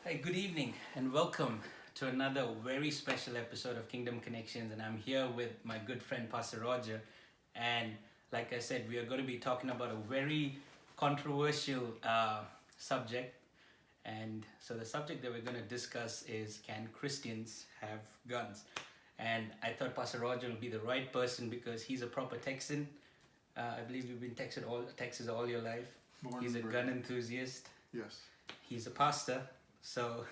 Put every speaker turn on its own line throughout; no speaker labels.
Hi, good evening, and welcome to another very special episode of Kingdom Connections. And I'm here with my good friend Pastor Rodger. And like I said, we are going to be talking about a very controversial subject. And so the subject that we're going to discuss is, can Christians have guns? And I thought Pastor Rodger would be the right person because he's a proper Texan. I believe you've been Texas all your life. He's a gun enthusiast.
Yes.
He's a pastor, so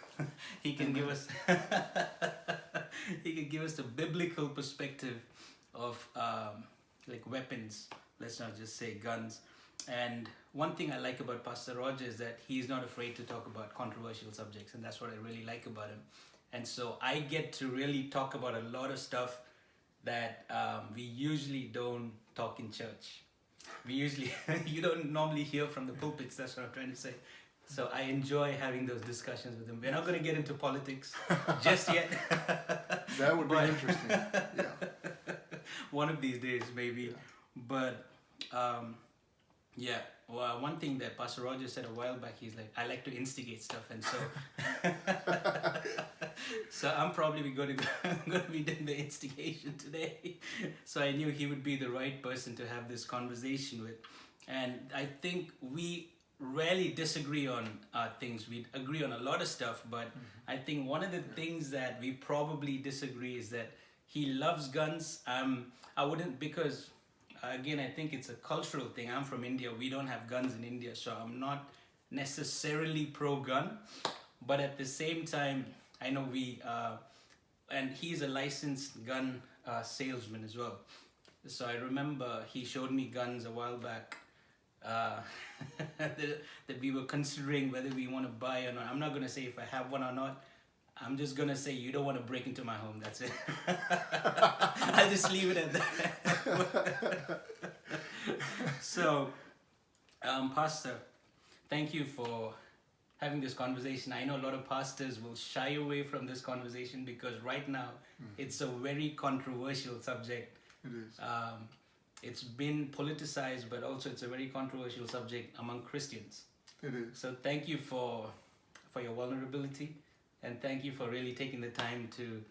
he can give us he can give us the biblical perspective of like weapons. Let's not just say guns. And one thing I like about Pastor Rodger is that he's not afraid to talk about controversial subjects, and that's what I really like about him. And so I get to really talk about a lot of stuff that we usually don't talk in church. We usually you don't normally hear from the pulpits. That's what I'm trying to say. So I enjoy having those discussions with him. We're not going to get into politics just yet.
That would be interesting. Yeah.
One of these days, maybe.
Yeah.
But well, one thing that Pastor Rodger said a while back, he's like, I like to instigate stuff, and so so I'm probably going to be doing the instigation today. So I knew he would be the right person to have this conversation with, and I think we rarely disagree on things. We agree on a lot of stuff, but I think one of the things that we probably disagree is that he loves guns. I wouldn't, because again, I think it's a cultural thing. I'm from India. We don't have guns in India, so I'm not necessarily pro-gun. But at the same time, I know and he's a licensed gun salesman as well. So I remember he showed me guns a while back that we were considering whether we want to buy or not. I'm not going to say if I have one or not. I'm just going to say you don't want to break into my home. That's it. I'll just leave it at that. So, Pastor, thank you for having this conversation. I know a lot of pastors will shy away from this conversation because right now it's a very controversial subject.
It is.
It's been politicized, but also it's a very controversial subject among Christians.
It is.
So thank you for your vulnerability, and thank you for really taking the time to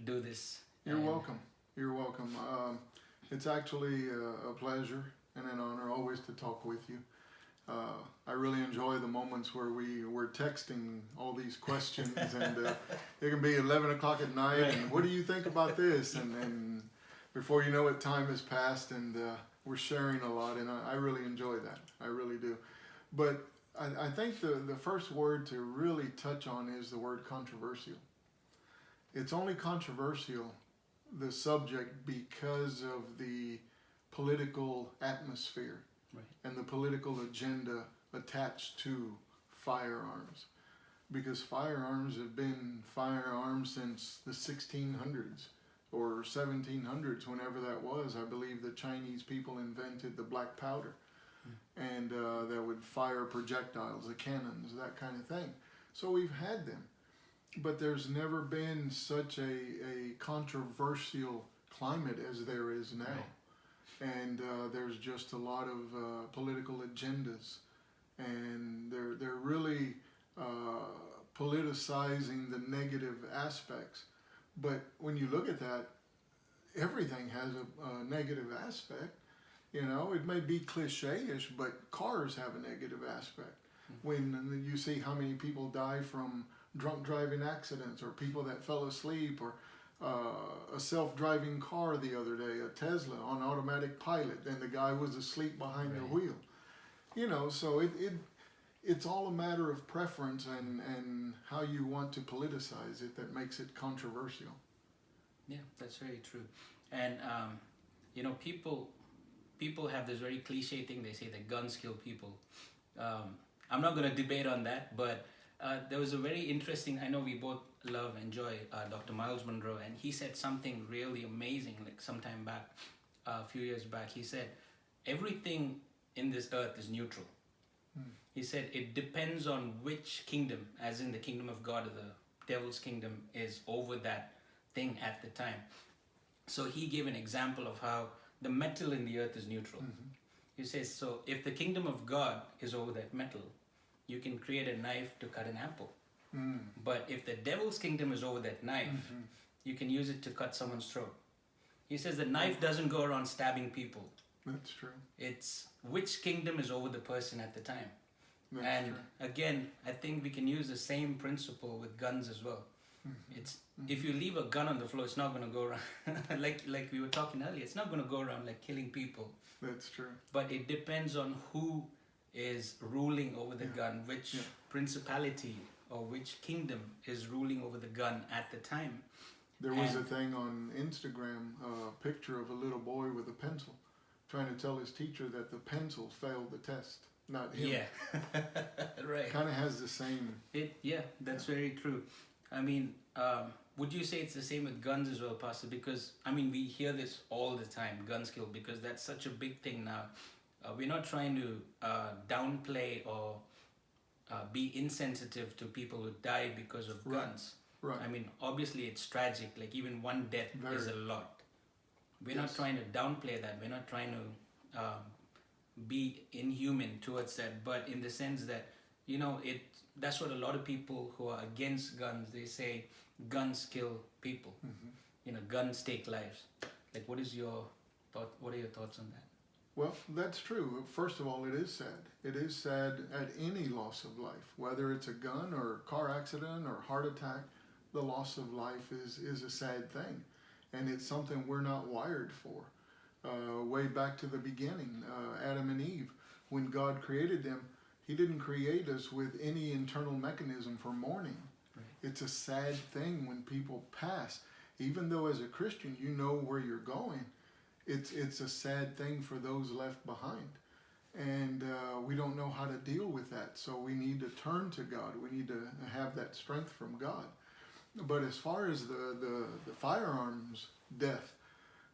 do this.
You're welcome. You're welcome. It's actually a pleasure and an honor always to talk with you. I really enjoy the moments where we're texting all these questions, and it can be 11 o'clock at night,
Right.
and what do you think about this? And before you know it, time has passed, and we're sharing a lot, and I really enjoy that. I really do. But I think the first word to really touch on is the word controversial. It's only controversial, the subject, because of the political atmosphere
Right.
and the political agenda attached to firearms. Because firearms have been firearms since the 1600s. Or 1700s, whenever that was. I believe the Chinese people invented the black powder, and that would fire projectiles, the cannons, that kind of thing. So we've had them, but there's never been such a controversial climate as there is now. Right. And there's just a lot of political agendas, and they're really politicizing the negative aspects. But when you look at that, everything has a negative aspect. You know, it may be cliche-ish, but cars have a negative aspect. When you see how many people die from drunk driving accidents, or people that fell asleep, or a self-driving car the other day, a Tesla on automatic pilot, and the guy was asleep behind the wheel. You know, so it's all a matter of preference and how you want to politicize it that makes it controversial.
Yeah, that's very true. And you know, people have this very cliche thing. They say that guns kill people. I'm not going to debate on that, but there was a very interesting. I know we both enjoy Dr. Miles Monroe, and he said something really amazing. Like sometime back, a few years back, he said everything in this earth is neutral. He said it depends on which kingdom, as in the kingdom of God or the devil's kingdom, is over that thing at the time. So he gave an example of how the metal in the earth is neutral. He says, so if the kingdom of God is over that metal, you can create a knife to cut an apple. But if the devil's kingdom is over that knife, you can use it to cut someone's throat. He says the knife doesn't go around stabbing people.
That's true.
It's which kingdom is over the person at the time.
That's
And
true.
again, I think we can use the same principle with guns as well. It's if you leave a gun on the floor, it's not going to go around like we were talking earlier. It's not going to go around like killing people.
That's true.
But it depends on who is ruling over the gun, which principality or which kingdom is ruling over the gun at the time.
There was a thing on Instagram, a picture of a little boy with a pencil, trying to tell his teacher that the pencil failed the test, not him.
Yeah, right.
Kind of has the same.
That's very true. I mean, would you say it's the same with guns as well, Pastor? Because, I mean, we hear this all the time, guns kill, because that's such a big thing now. We're not trying to downplay or be insensitive to people who die because of guns.
Right.
I mean, obviously it's tragic. Like even one death is a lot. We're not trying to downplay that. We're not trying to be inhuman towards that. But in the sense that, you know, that's what a lot of people who are against guns, they say guns kill people. You know, guns take lives. Like, what are your thoughts on that?
Well, that's true. First of all, it is sad. It is sad at any loss of life, whether it's a gun or car accident or heart attack. The loss of life is a sad thing, and it's something we're not wired for. Way back to the beginning, Adam and Eve, when God created them, He didn't create us with any internal mechanism for mourning. Right. It's a sad thing when people pass. Even though as a Christian you know where you're going, it's a sad thing for those left behind. And we don't know how to deal with that, so we need to turn to God. We need to have that strength from God. But as far as the firearms death,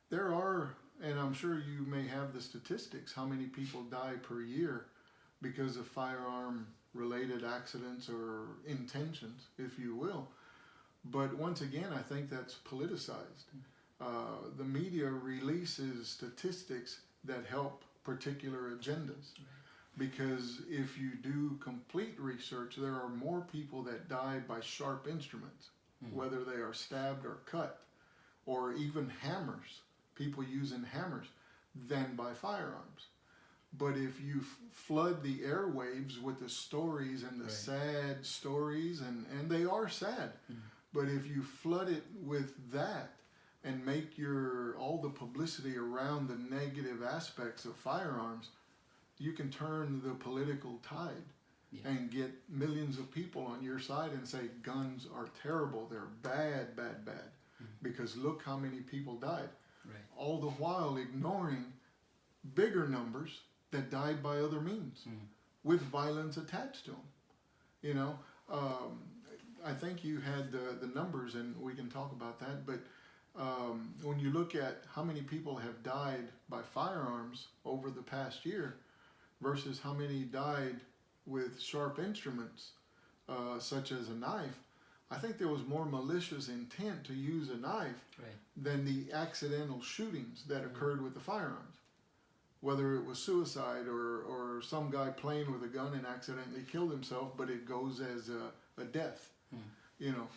there are, and I'm sure you may have the statistics, how many people die per year because of firearm-related accidents or intentions, if you will. But once again, I think that's politicized. The media releases statistics that help particular agendas. Because if you do complete research, there are more people that die by sharp instruments, whether they are stabbed or cut, or even hammers, people using hammers, than by firearms. But if you flood the airwaves with the stories and the sad stories, and they are sad, but if you flood it with that and make all the publicity around the negative aspects of firearms, you can turn the political tide and get millions of people on your side and say guns are terrible, they're bad, because look how many people died. All the while ignoring bigger numbers that died by other means with violence attached to them. You know, I think you had the numbers, and we can talk about that, but when you look at how many people have died by firearms over the past year versus how many died with sharp instruments, such as a knife, I think there was more malicious intent to use a knife than the accidental shootings that occurred with the firearms. Whether it was suicide or some guy playing with a gun and accidentally killed himself, but it goes as a death, you know.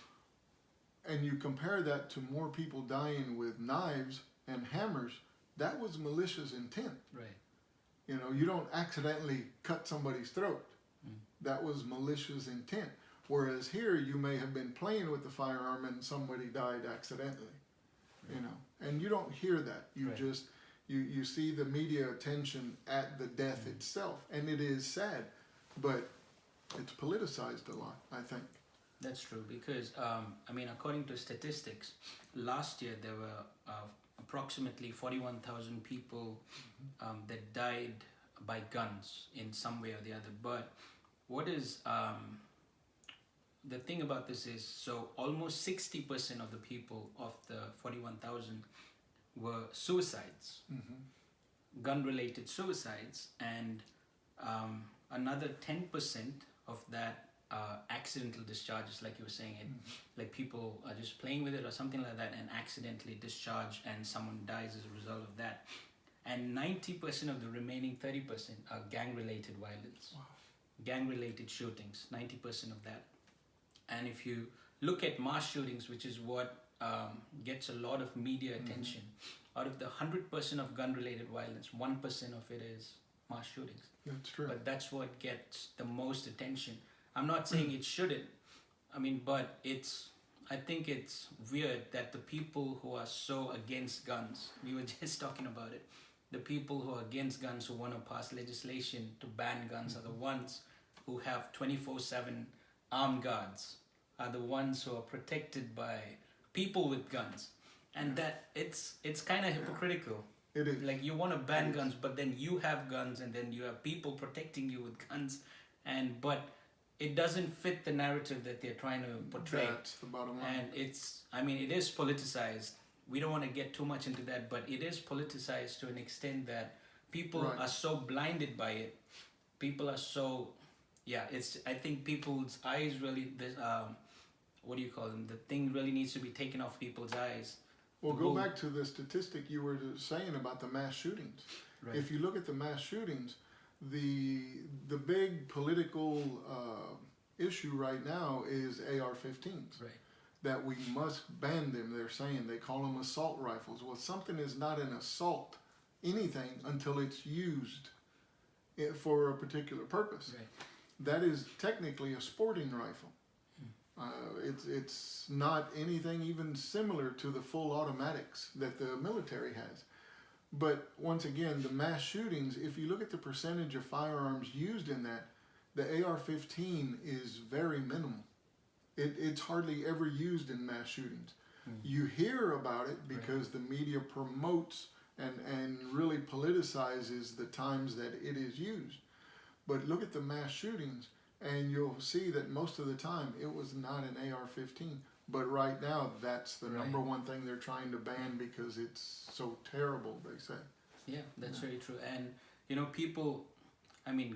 And you compare that to more people dying with knives and hammers, that was malicious intent. You know, you don't accidentally cut somebody's throat. That was malicious intent. Whereas here, you may have been playing with the firearm and somebody died accidentally. You know, and you don't hear that. You just, you see the media attention at the death itself. And it is sad, but it's politicized a lot, I think.
That's true, because, I mean, according to statistics, last year there were approximately 41,000 people that died by guns in some way or the other. But what is, the thing about this is, so almost 60% of the people of the 41,000 were suicides, gun-related suicides, and another 10% of that accidental discharges, like you were saying, like people are just playing with it or something like that and accidentally discharge and someone dies as a result of that. And 90% of the remaining 30% are gang-related violence, gang-related shootings, 90% of that. And if you look at mass shootings, which is what gets a lot of media attention, out of the 100% of gun-related violence, 1% of it is mass shootings.
That's true.
But that's what gets the most attention. I'm not saying it shouldn't. I mean, but I think it's weird that the people who are so against guns, we were just talking about it, the people who are against guns, who want to pass legislation to ban guns, are the ones who have 24/7 armed guards, are the ones who are protected by people with guns. And that it's kind of hypocritical.
It is.
Like, you want to ban guns, but then you have guns, and then you have people protecting you with guns, but it doesn't fit the narrative that they're trying to portray.
That's the bottom line.
And it is politicized. We don't want to get too much into that, but it is politicized to an extent that people are so blinded by it. People are so, I think people's eyes really, what do you call them? The thing really needs to be taken off people's eyes.
Well, go back to the statistic you were saying about the mass shootings.
Right.
If you look at the mass shootings, the big political issue right now is AR-15s.
Right.
That we must ban them. They're saying, they call them assault rifles. Well, something is not an assault anything until it's used for a particular purpose.
Right.
That is technically a sporting rifle. It's not anything even similar to the full automatics that the military has. But once again, the mass shootings, if you look at the percentage of firearms used in that, the AR-15 is very minimal. It's hardly ever used in mass shootings. You hear about it because the media promotes and really politicizes the times that it is used. But look at the mass shootings, and you'll see that most of the time it was not an AR-15. But right now, that's the number one thing they're trying to ban because it's so terrible, they say.
Yeah, that's very true. And, people,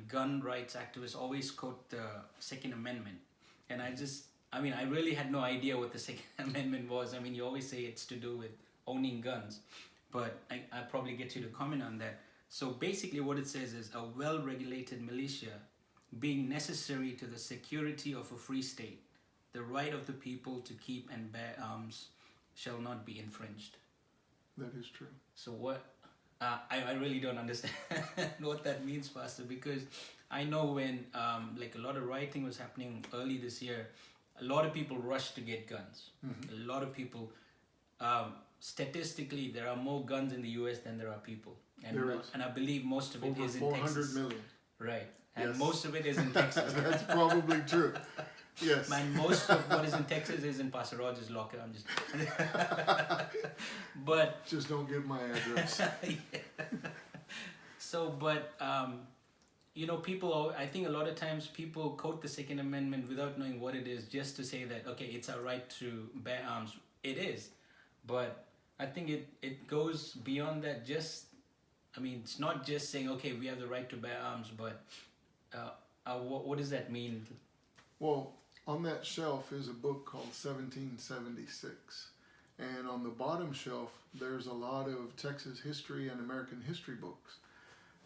gun rights activists always quote the Second Amendment. And I really had no idea what the Second Amendment was. You always say it's to do with owning guns. But I'll probably get you to comment on that. So basically what it says is a well-regulated militia being necessary to the security of a free state. The right of the people to keep and bear arms shall not be infringed.
That is true.
So what, I really don't understand what that means, Pastor, because I know when a lot of rioting was happening early this year, a lot of people rushed to get guns. A lot of people, statistically, there are more guns in the US than there are people. And I believe most of it is in Texas.
400 million.
Right. And most of it is in Texas.
That's probably true. Yes.
Man, most of what is in Texas is in Pastor Rodger's locker. I'm just... But...
Just don't give my address.
So, but, people, I think a lot of times people quote the Second Amendment without knowing what it is, just to say that, okay, it's our right to bear arms. It is. But I think it goes beyond that. It's not just saying, okay, we have the right to bear arms, but what does that mean?
Well, on that shelf is a book called 1776. And on the bottom shelf, there's a lot of Texas history and American history books.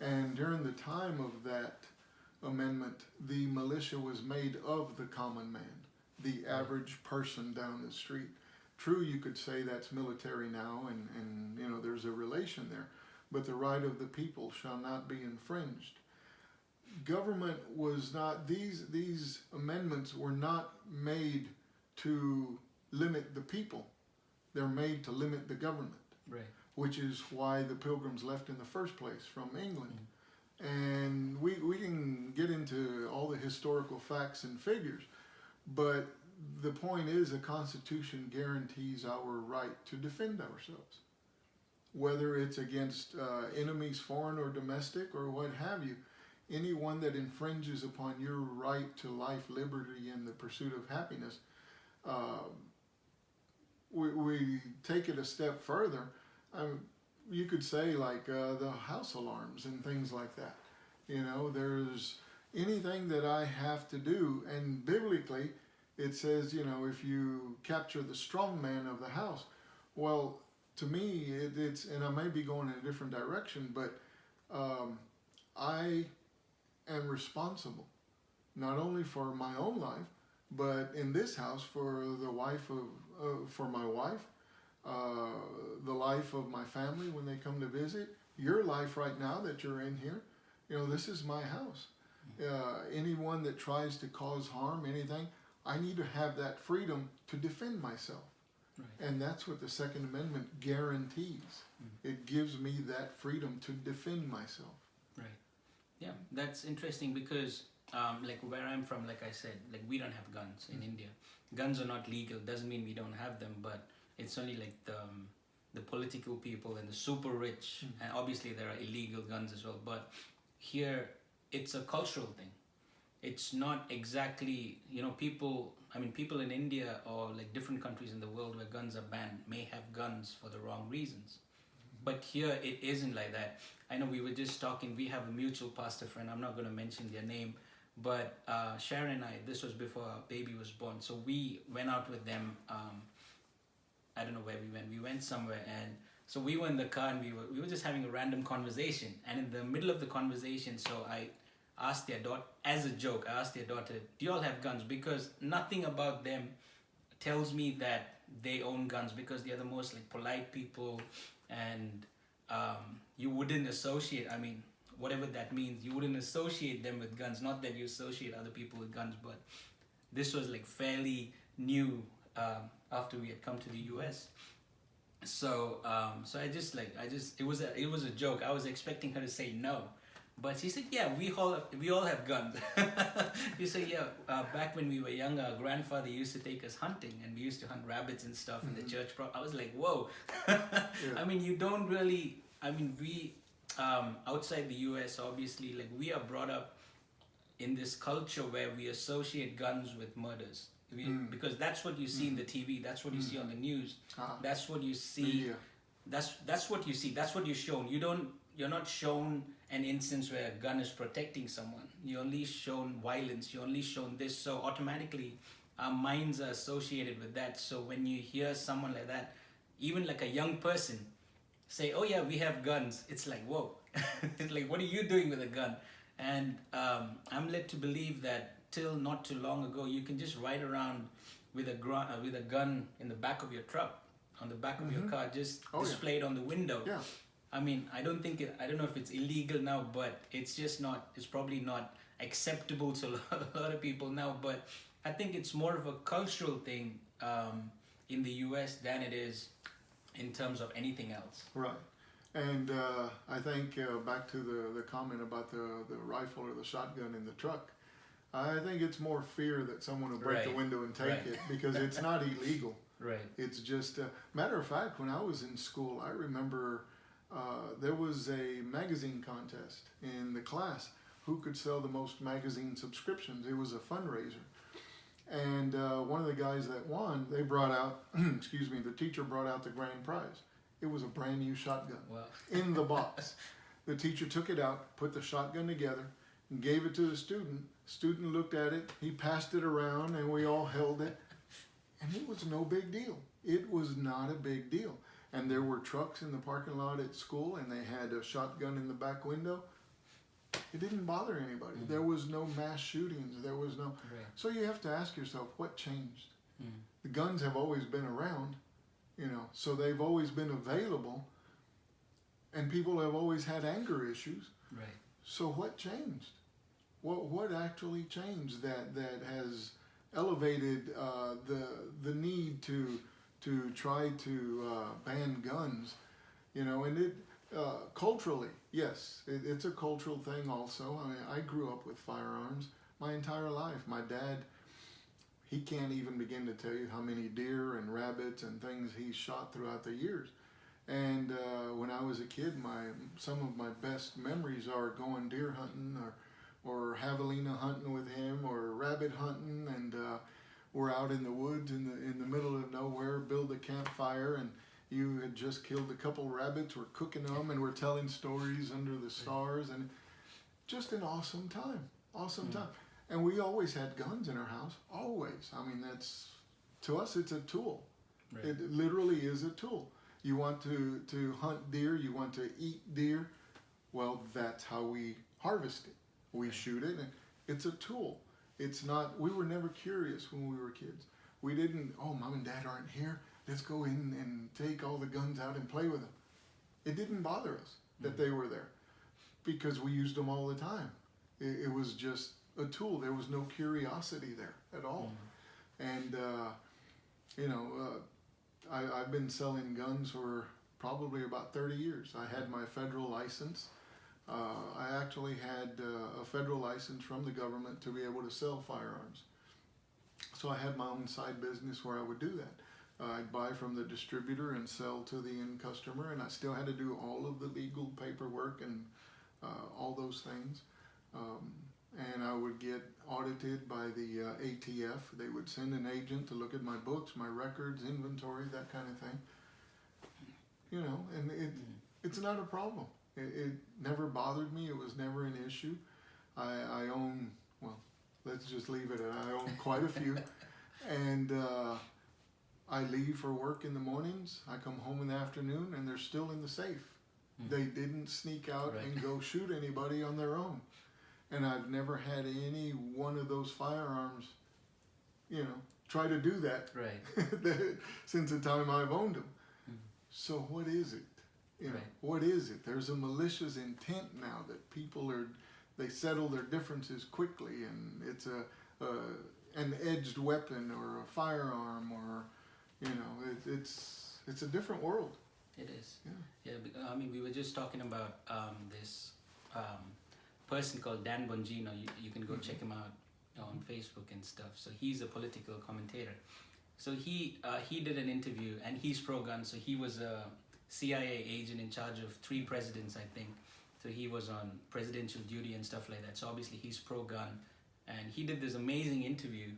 And during the time of that amendment, the militia was made of the common man, the average person down the street. True, you could say that's military now, and there's a relation there. But the right of the people shall not be infringed. Government was not, these amendments were not made to limit the people. They're made to limit the government.
Right.
Which is why the Pilgrims left in the first place from England. And we can get into all the historical facts and figures, but the point is the Constitution guarantees our right to defend ourselves. Whether it's against enemies, foreign or domestic, or what have you, anyone that infringes upon your right to life, liberty, and the pursuit of happiness, we take it a step further. You could say the house alarms and things like that. There's anything that I have to do, and biblically it says, if you capture the strong man of the house, well, to me, it's, and I may be going in a different direction, but I am responsible not only for my own life, But in this house, for the wife of, for my wife, the life of my family when they come to visit, your life right now that you're in here, you know, this is my house. Anyone that tries to cause harm, anything, I need to have that freedom to defend myself. Right. And that's what the Second Amendment guarantees. It gives me that freedom to defend myself.
Right. Yeah, that's interesting because like where I'm from, like I said, like we don't have guns in India. Guns are not legal. Doesn't mean we don't have them, but it's only like the political people and the super rich, and obviously there are illegal guns as well. But here, it's a cultural thing. It's not exactly, you know, people in India or like different countries in the world where guns are banned may have guns for the wrong reasons. But here it isn't like that. I know we were just talking, we have a mutual pastor friend, I'm not going to mention their name, but Sharon and I, this was before our baby was born, so we went out with them, I don't know where we went. We went somewhere, and so we were in the car and we were just having a random conversation. And in the middle of the conversation, so I asked their daughter, as a joke, I asked their daughter, "Do you all have guns?" Because nothing about them tells me that they own guns, because they're the most like polite people, and you wouldn't associate. I mean, whatever that means, you wouldn't associate them with guns. Not that you associate other people with guns, but this was like fairly new. After we had come to the US, so it was a joke. I was expecting her to say no, but she said, "Yeah, we all have guns." She said, "Yeah, back when we were younger, our grandfather used to take us hunting, and we used to hunt rabbits and stuff in the church." I was like, "Whoa!" I mean, you don't really. I mean, we outside the US, obviously, like we are brought up in this culture where we associate guns with murders. Because that's what you see in the TV, that's what you see on the news, that's what you see, that's what you see, that's what you're shown. You're not shown an instance where a gun is protecting someone. You're only shown violence, you're only shown this, so automatically our minds are associated with that. So when you hear someone like that, even like a young person, say, "Oh yeah, we have guns," it's like, whoa. It's like, what are you doing with a gun? And I'm led to believe that till not too long ago, you can just ride around with a gun in the back of your truck, on the back of your car, just displayed on the window.
Yeah.
I mean, I don't know if it's illegal now, but it's probably not acceptable to a lot of people now. But I think it's more of a cultural thing in the US than it is in terms of anything else.
Right. And I think back to the comment about the rifle or the shotgun in the truck, I think it's more fear that someone will break the window and take it, because it's not illegal.
Right.
It's just, matter of fact, when I was in school, I remember there was a magazine contest in the class. Who could sell the most magazine subscriptions? It was a fundraiser. And one of the guys that won, they brought out, excuse me, the teacher brought out the grand prize. It was a brand new shotgun.
Wow.
In the box. The teacher took it out, put the shotgun together, and gave it to the student. Student looked at it, he passed it around, and we all held it. And it was no big deal. It was not a big deal. And there were trucks in the parking lot at school, and they had a shotgun in the back window. It didn't bother anybody. There was no mass shootings. There was no...
Right.
So you have to ask yourself, what changed? The guns have always been around, you know, so they've always been available, and people have always had anger issues.
Right.
So what changed? What actually changed that has elevated the need to try to ban guns? You know, and it culturally, yes, it's a cultural thing also. I mean, I grew up with firearms my entire life. My dad, he can't even begin to tell you how many deer and rabbits and things he shot throughout the years. And when I was a kid, some of my best memories are going deer hunting or javelina hunting with him, or rabbit hunting, and we're out in the woods in the middle of nowhere, build a campfire, and you had just killed a couple rabbits, we're cooking them, and we're telling stories under the stars, and just an awesome time, time. And we always had guns in our house, always. I mean, to us, it's a tool. Right. It literally is a tool. You want to hunt deer, you want to eat deer, well, that's how we harvest it. We shoot it, and it's a tool. It's not, we were never curious when we were kids. We didn't, oh, mom and dad aren't here, let's go in and take all the guns out and play with them. It didn't bother us that they were there because we used them all the time. It was just a tool. There was no curiosity there at all. And, I've been selling guns for probably about 30 years. I had my federal license. I actually had a federal license from the government to be able to sell firearms. So I had my own side business where I would do that. I'd buy from the distributor and sell to the end customer, and I still had to do all of the legal paperwork and all those things. And I would get audited by the ATF. They would send an agent to look at my books, my records, inventory, that kind of thing. And it's not a problem. It never bothered me. It was never an issue. I own, well, let's just leave it at I own quite a few. And I leave for work in the mornings. I come home in the afternoon and they're still in the safe. They didn't sneak out and go shoot anybody on their own. And I've never had any one of those firearms, try to do that since the time I've owned them. So what is it? What is it? There's a malicious intent now that people they settle their differences quickly, and it's an edged weapon or a firearm, or it's a different world.
It is. Yeah. I mean, we were just talking about this person called Dan Bongino. You can go check him out on Facebook and stuff. So he's a political commentator. So he did an interview, and he's pro-gun. So he was a CIA agent in charge of 3 presidents, I think. So he was on presidential duty and stuff like that. So obviously he's pro-gun. And he did this amazing interview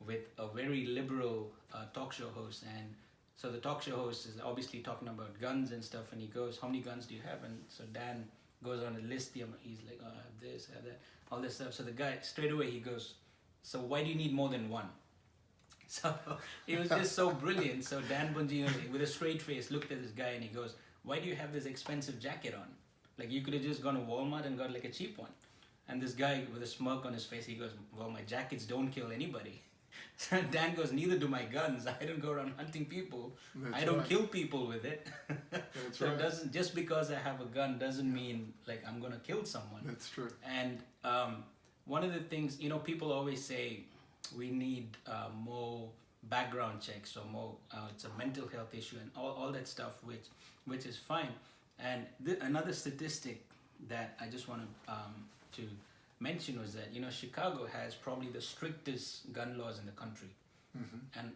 with a very liberal talk show host. And so the talk show host is obviously talking about guns and stuff. And he goes, how many guns do you have? And so Dan goes on a list. He's like, oh, I have this, I have that, all this stuff. So the guy, straight away, he goes, so why do you need more than one? So it was just so brilliant. So Dan Bongino, with a straight face, looked at this guy and he goes, why do you have this expensive jacket on? Like, you could have just gone to Walmart and got like a cheap one. And this guy with a smirk on his face, he goes, well, my jackets don't kill anybody. So Dan goes, neither do my guns. I don't go around hunting people. I don't kill people with it. So it doesn't, just because I have a gun doesn't mean like I'm going to kill someone.
That's true.
And one of the things, people always say we need more background checks or more, it's a mental health issue and all that stuff, which is fine. And another statistic that I just want to mention was that, Chicago has probably the strictest gun laws in the country. And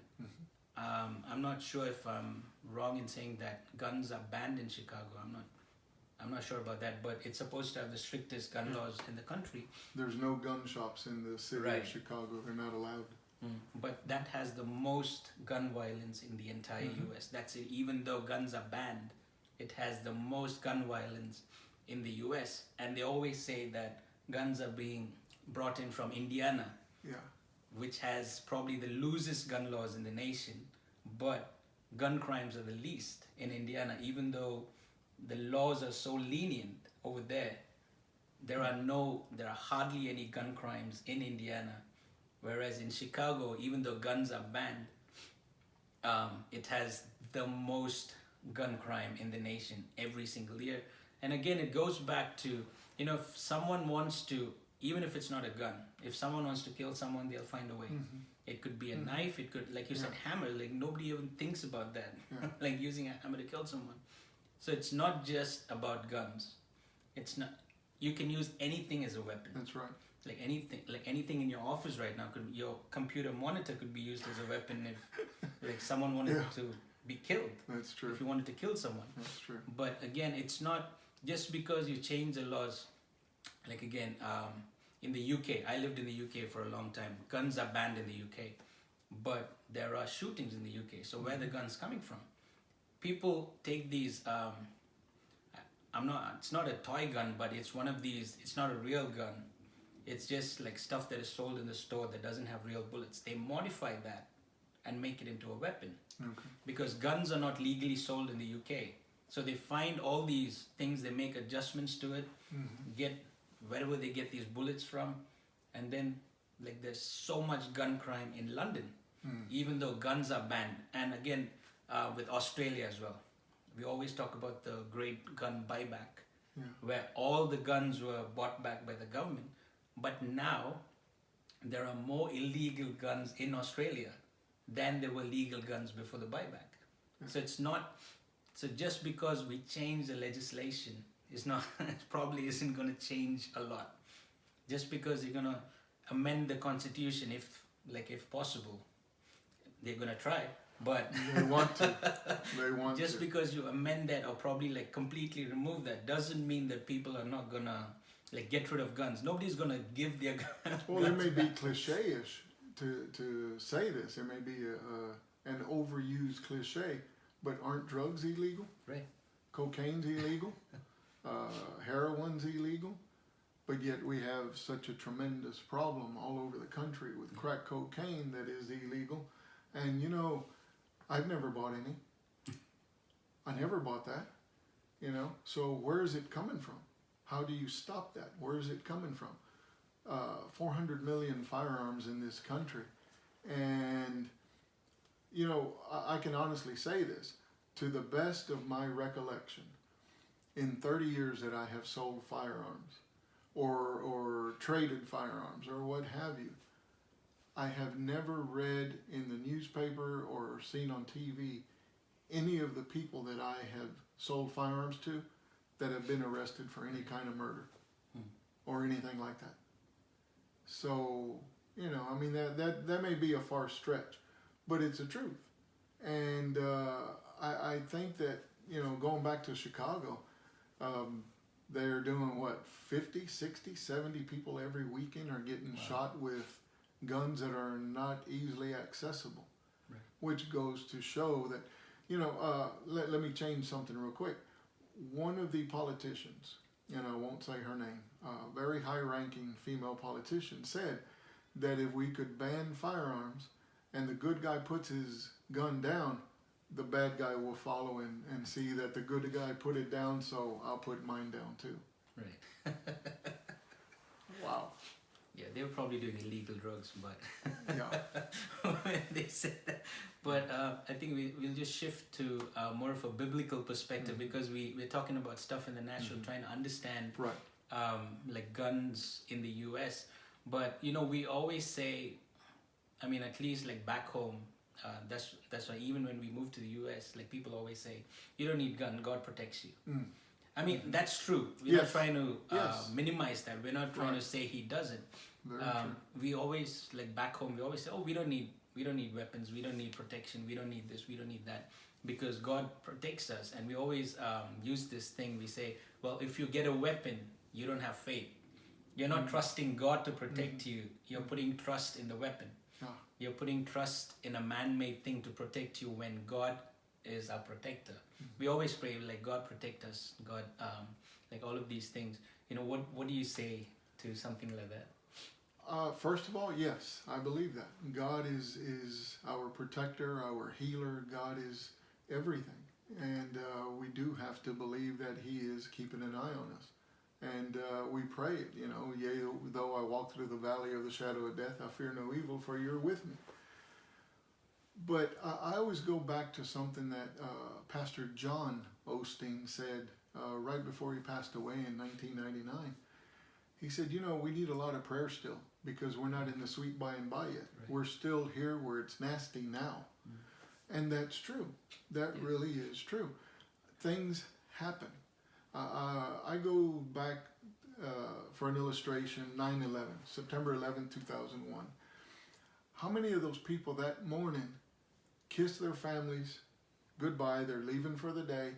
I'm not sure if I'm wrong in saying that guns are banned in Chicago. I'm not sure about that, but it's supposed to have the strictest gun laws in the country.
There's no gun shops in the city of Chicago. They're not allowed.
But that has the most gun violence in the entire US. That's it. Even though guns are banned, it has the most gun violence in the US. And they always say that guns are being brought in from Indiana, which has probably the loosest gun laws in the nation, but gun crimes are the least in Indiana. Even though the laws are so lenient over there, there are hardly any gun crimes in Indiana, whereas in Chicago, even though guns are banned, it has the most gun crime in the nation every single year. And again, it goes back to, if someone wants to, even if it's not a gun, if someone wants to kill someone, they'll find a way. It could be a knife, it could, like you said, hammer, like nobody even thinks about that, like using a hammer to kill someone. So it's not just about guns. It's not, you can use anything as a weapon.
That's right.
Like anything in your office right now, your computer monitor could be used as a weapon if like someone wanted to be killed.
That's true.
If you wanted to kill someone.
That's true.
But again, it's not just because you change the laws. Like again, in the UK, I lived in the UK for a long time. Guns are banned in the UK, but there are shootings in the UK. So where are the guns coming from? People take these. It's not a toy gun, but it's one of these. It's not a real gun. It's just like stuff that is sold in the store that doesn't have real bullets. They modify that and make it into a weapon. Because guns are not legally sold in the UK. So they find all these things, they make adjustments to it, get wherever they get these bullets from, and then like there's so much gun crime in London,
Mm.
even though guns are banned. And again, with Australia as well, we always talk about the great gun buyback,
Yeah.
where all the guns were bought back by the government. But now there are more illegal guns in Australia than there were legal guns before the buyback.
Yeah.
So it's not, so just because we change the legislation is not, it probably isn't going to change a lot. Just because you're going to amend the constitution, if possible, they're going to try. But
They want to. They want
just
to.
because you amend that or probably like completely remove that doesn't mean that people are not going to like get rid of guns. Nobody's going to give their guns.
Well, it may be
back.
cliche-ish to say this. It may be an overused cliche, but aren't drugs illegal?
Right.
Cocaine's illegal. Heroin's illegal. But yet we have such a tremendous problem all over the country with crack cocaine that is illegal. And you know, I've never bought any. I never bought that. You know, so where is it coming from? How do you stop that? Where is it coming from? 400 million firearms in this country. And, you know, I can honestly say this. To the best of my recollection, in 30 years that I have sold firearms, or traded firearms, or what have you, I have never read in the newspaper or seen on TV any of the people that I have sold firearms to that have been arrested for any kind of murder or anything like that. So, you know, I mean, that may be a far stretch, but it's the truth. And I think that, you know, going back to Chicago, they're doing what, 50, 60, 70 people every weekend are getting shot with guns that are not easily accessible,
Right.
which goes to show that, you know, let me change something real quick. One of the politicians, and I won't say her name, very high-ranking female politician, said that if we could ban firearms and the good guy puts his gun down, the bad guy will follow and see that the good guy put it down, so I'll put mine down too.
Right.
Wow.
Yeah, they were probably doing illegal drugs, but
Yeah.
when they said that. But I think we'll just shift to more of a biblical perspective because we're talking about stuff in the natural, trying to understand
Right.
like guns in the US. But, you know, we always say, I mean, at least like back home, that's why even when we move to the US, like people always say, you don't need gun, God protects you.
Mm.
I mean, that's true. We're not
Yes.
trying to
Yes.
minimize that. We're not trying
Right.
to say he doesn't.
Very true.
We always, like back home, we always say, oh, we don't need weapons, we don't need protection, we don't need this, we don't need that, because God protects us. And we always use this thing, we say, well, if you get a weapon, you don't have faith. You're not trusting God to protect you, you're putting trust in the weapon.
Yeah.
You're putting trust in a man-made thing to protect you when God is our protector. We always pray, like, God protect us, God, like all of these things. You know, what do you say to something like that?
First of all, yes, I believe that. God is our protector, our healer. God is everything. And we do have to believe that He is keeping an eye on us. And we pray it, you know, yea, though I walk through the valley of the shadow of death, I fear no evil, for you're with me. But I always go back to something that Pastor John Osteen said right before he passed away in 1999. He said, you know, we need a lot of prayer still because we're not in the sweet by and by yet.
Right.
We're still here where it's nasty now. And that's true. That really is true. Things happen. I go back for an illustration, 9/11, September 11, 2001. How many of those people that morning kissed their families goodbye, they're leaving for the day.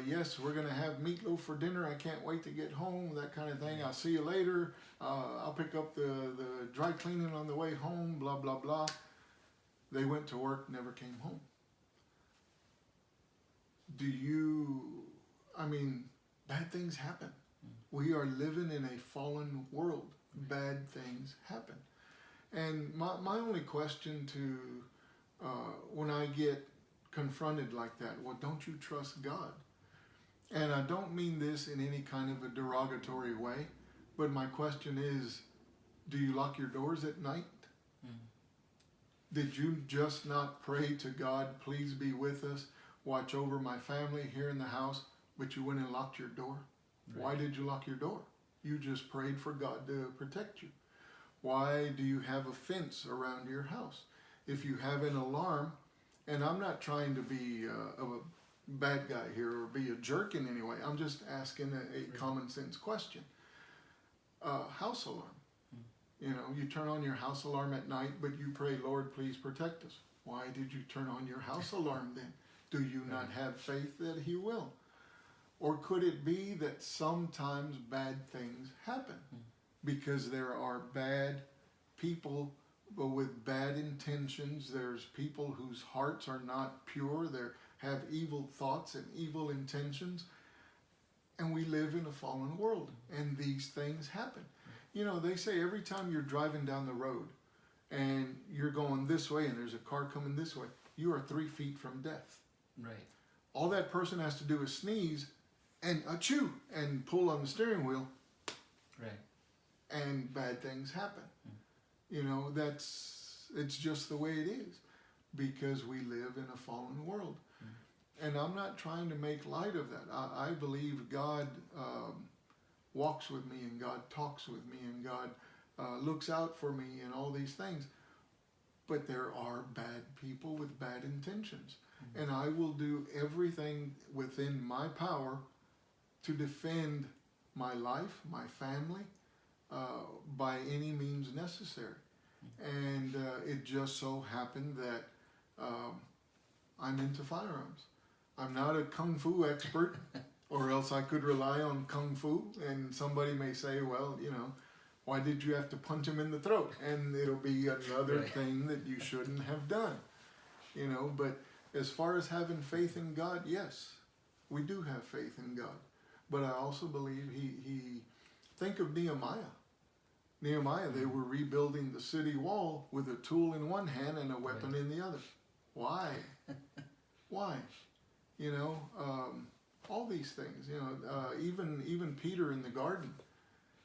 Yes, we're going to have meatloaf for dinner. I can't wait to get home, that kind of thing. I'll see you later. I'll pick up the dry cleaning on the way home, blah, blah, blah. They went to work, never came home. I mean, bad things happen. We are living in a fallen world. Bad things happen. And my only question to, when I get confronted like that, well, don't you trust God? And I don't mean this in any kind of a derogatory way, but my question is, Do you lock your doors at night?
Mm.
Did you just not pray to God, please be with us, watch over my family here in the house, but you went and locked your door?
Right.
Why did you lock your door? You just prayed for God to protect you. Why do you have a fence around your house? If you have an alarm, and I'm not trying to be a bad guy here or be a jerk in any way, I'm just asking a common sense question. House alarm. You know, you turn on your house alarm at night, but you pray, Lord, please protect us. Why did you turn on your house alarm then? Do you not have faith that He will? Or could it be that sometimes bad things happen because there are bad people but with bad intentions? There's people whose hearts are not pure. They have evil thoughts and evil intentions. And we live in a fallen world, and these things happen. You know, they say every time you're driving down the road and you're going this way and there's a car coming this way, you are 3 feet from death.
Right.
All that person has to do is sneeze and achoo and pull on the steering wheel.
Right.
And bad things happen. You know, it's just the way it is because we live in a fallen world. And I'm not trying to make light of that. I believe God walks with me, and God talks with me, and God looks out for me and all these things. But there are bad people with bad intentions. And I will do everything within my power to defend my life, my family, by any means necessary. And it just so happened that I'm into firearms. I'm not a kung fu expert, or else I could rely on kung fu, and somebody may say, well, you know, why did you have to punch him in the throat? And it'll be another thing that you shouldn't have done. You know, but as far as having faith in God, yes, we do have faith in God. But I also believe he think of Nehemiah. Nehemiah, they were rebuilding the city wall with a tool in one hand and a weapon in the other. Why? Why? You know, all these things, you know, even Peter in the garden.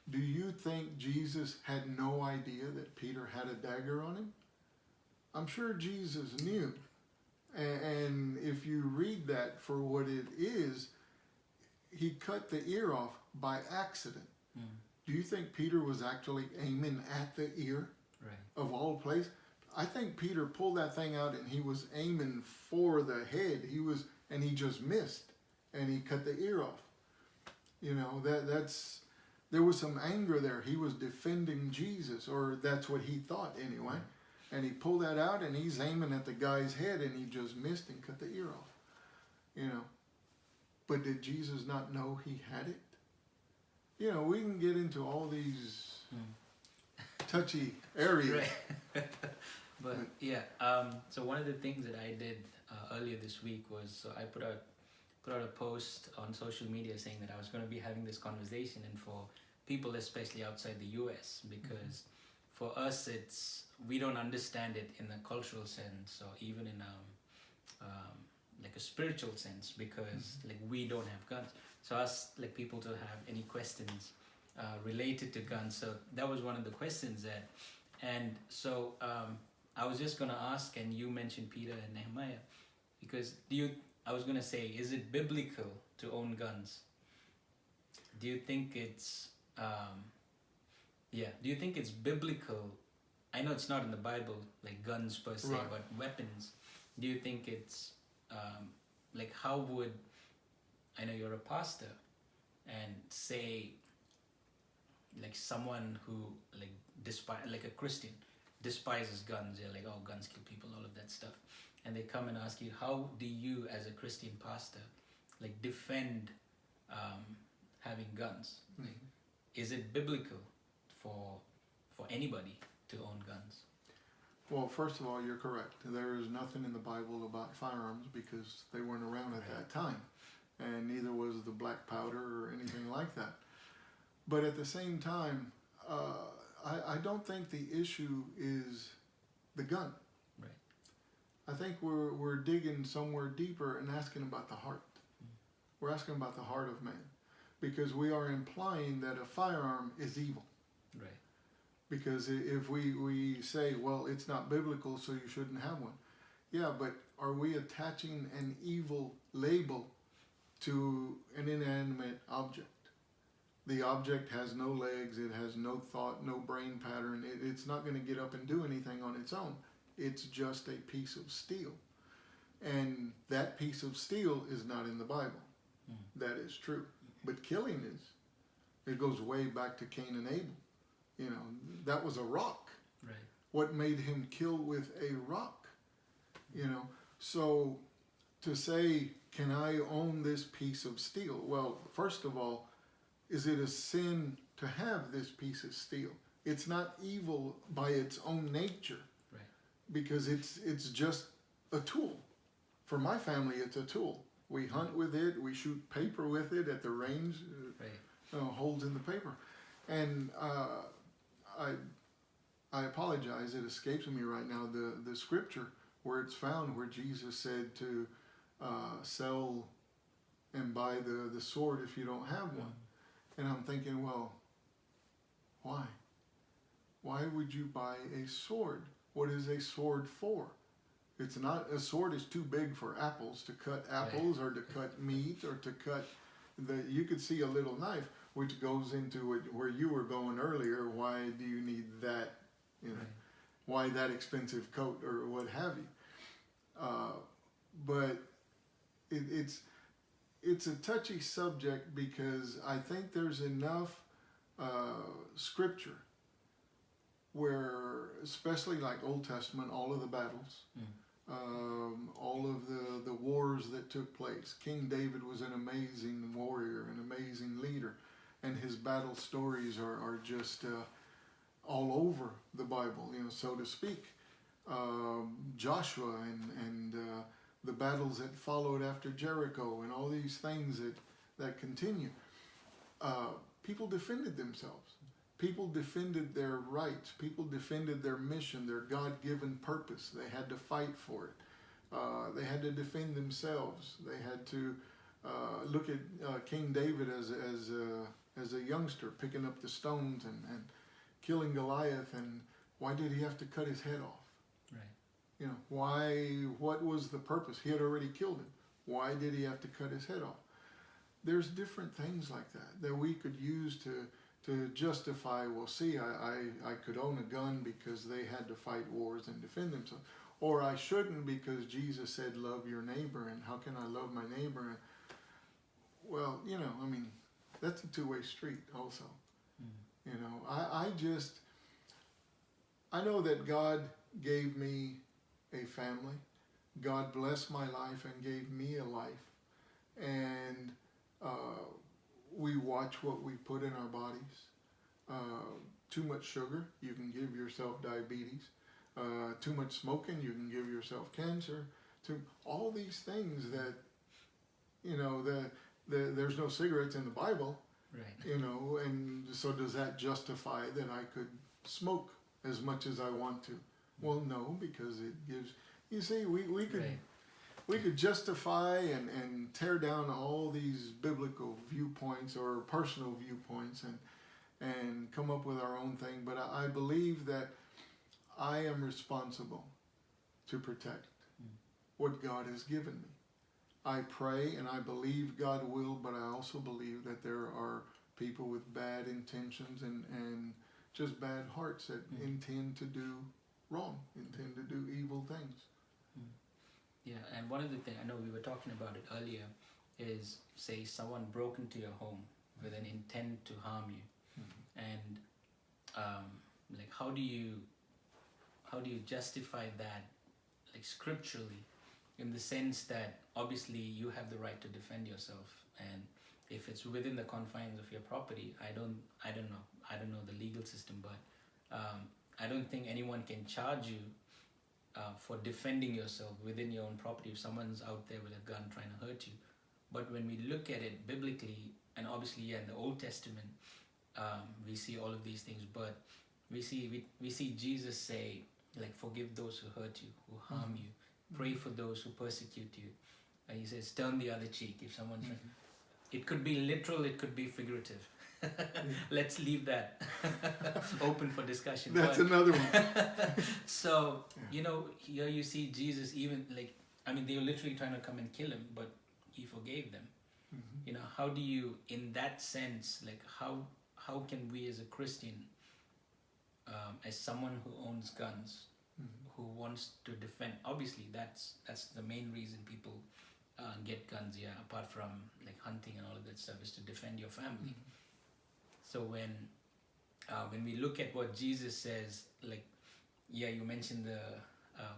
Do you think Jesus had no idea that Peter had a dagger on him? I'm sure Jesus knew. And if you read that for what it is, he cut the ear off by accident. Do you think Peter was actually aiming at the ear of all places? I think Peter pulled that thing out and he was aiming for the head. And he just missed, and he cut the ear off. You know, there was some anger there. He was defending Jesus, or that's what he thought anyway. And he pulled that out, and he's aiming at the guy's head, and he just missed and cut the ear off. You know, but did Jesus not know he had it? You know, we can get into all these touchy areas.
But yeah, so one of the things that I did earlier this week was, so I put out a post on social media saying that I was going to be having this conversation, and for people especially outside the US, because for us we don't understand it in a cultural sense, or even in like a spiritual sense, because like we don't have guns. So I asked like people to have any questions related to guns. So that was one of the questions and so I was just gonna ask, and you mentioned Peter and Nehemiah, because I was gonna say, is it biblical to own guns? Do you think it's do you think it's biblical? I know it's not in the Bible, like guns per se, but weapons. Do you think it's like, how would, I know you're a pastor, and say like someone who like a Christian despises guns, they're like, oh, guns kill people, all of that stuff, and they come and ask you, how do you as a Christian pastor like defend having guns? Like, is it biblical for anybody to own guns?
Well, first of all, you're correct. There is nothing in the Bible about firearms because they weren't around at that time, and neither was the black powder or anything like that. But at the same time, I don't think the issue is the gun.
Right.
I think we're digging somewhere deeper and asking about the heart. We're asking about the heart of man, because we are implying that a firearm is evil.
Right.
Because if we say, well, it's not biblical, so you shouldn't have one. Yeah, but are we attaching an evil label to an inanimate object? The object has no legs, it has no thought, no brain pattern, it's not going to get up and do anything on its own. It's just a piece of steel. And that piece of steel is not in the Bible. That is true. But killing is. It goes way back to Cain and Abel. You know, that was a rock.
Right.
What made him kill with a rock? You know, so to say, can I own this piece of steel? Well, first of all, is it a sin to have this piece of steel? It's not evil by its own nature.
Right.
Because it's just a tool. For my family, it's a tool. We hunt with it, we shoot paper with it at the range,
right.
Holes in the paper. And I apologize, it escapes me right now, the scripture where it's found, where Jesus said to sell and buy the sword if you don't have one. And I'm thinking, well, why? Why would you buy a sword? What is a sword for? It's not, a sword is too big for apples, to cut apples, right, or to cut meat, or to cut you could see a little knife, which goes into it where you were going earlier. Why do you need that? You know, right. Why that expensive coat or what have you? But it's a touchy subject, because I think there's enough scripture where, especially like Old Testament, all of the battles, all of the wars that took place. King David was an amazing warrior, an amazing leader, and his battle stories are just all over the Bible, you know, so to speak. Joshua and the battles that followed after Jericho, and all these things that continue. People defended themselves. People defended their rights. People defended their mission, their God-given purpose. They had to fight for it. They had to defend themselves. They had to look at King David as a youngster, picking up the stones and killing Goliath. And why did he have to cut his head off?
Right.
You know, why? What was the purpose? He had already killed him. Why did he have to cut his head off? There's different things like that we could use to justify, well, see, I could own a gun because they had to fight wars and defend themselves. Or I shouldn't because Jesus said, love your neighbor, and how can I love my neighbor? Well, you know, I mean, that's a two-way street also. You know, I know that God gave me a family. God blessed my life and gave me a life. And we watch what we put in our bodies. Too much sugar, you can give yourself diabetes. Too much smoking, you can give yourself cancer. All these things that, you know, there's no cigarettes in the Bible. Right. You know, and so does that justify that I could smoke as much as I want to? Well, no, because it gives, you see, we could... Right. We could justify and tear down all these biblical viewpoints or personal viewpoints and come up with our own thing. But I believe that I am responsible to protect what God has given me. I pray and I believe God will, but I also believe that there are people with bad intentions and just bad hearts that intend to do wrong, intend to do evil things.
Yeah, and one of the things, I know we were talking about it earlier, is, say, someone broke into your home with an intent to harm you. And like, how do you justify that, like, scripturally, in the sense that obviously you have the right to defend yourself, and if it's within the confines of your property, I don't know the legal system, but I don't think anyone can charge you for defending yourself within your own property if someone's out there with a gun trying to hurt you. But when we look at it biblically, and obviously in the Old Testament, we see all of these things, but we see Jesus say, like, forgive those who hurt you, who harm you, pray for those who persecute you. And he says, turn the other cheek if someone's... It could be literal, it could be figurative. Let's leave that open for discussion.
That's
But
another one.
so,
Yeah.
you know, here you see Jesus even like, I mean, they were literally trying to come and kill him, but he forgave them.
Mhm.
You know, how do you, in that sense, like how can we as a Christian, as someone who owns guns,
Mhm.
who wants to defend, obviously that's the main reason people get guns, yeah, apart from like hunting and all of that stuff, is to defend your family. So when we look at what Jesus says, like, yeah, you mentioned the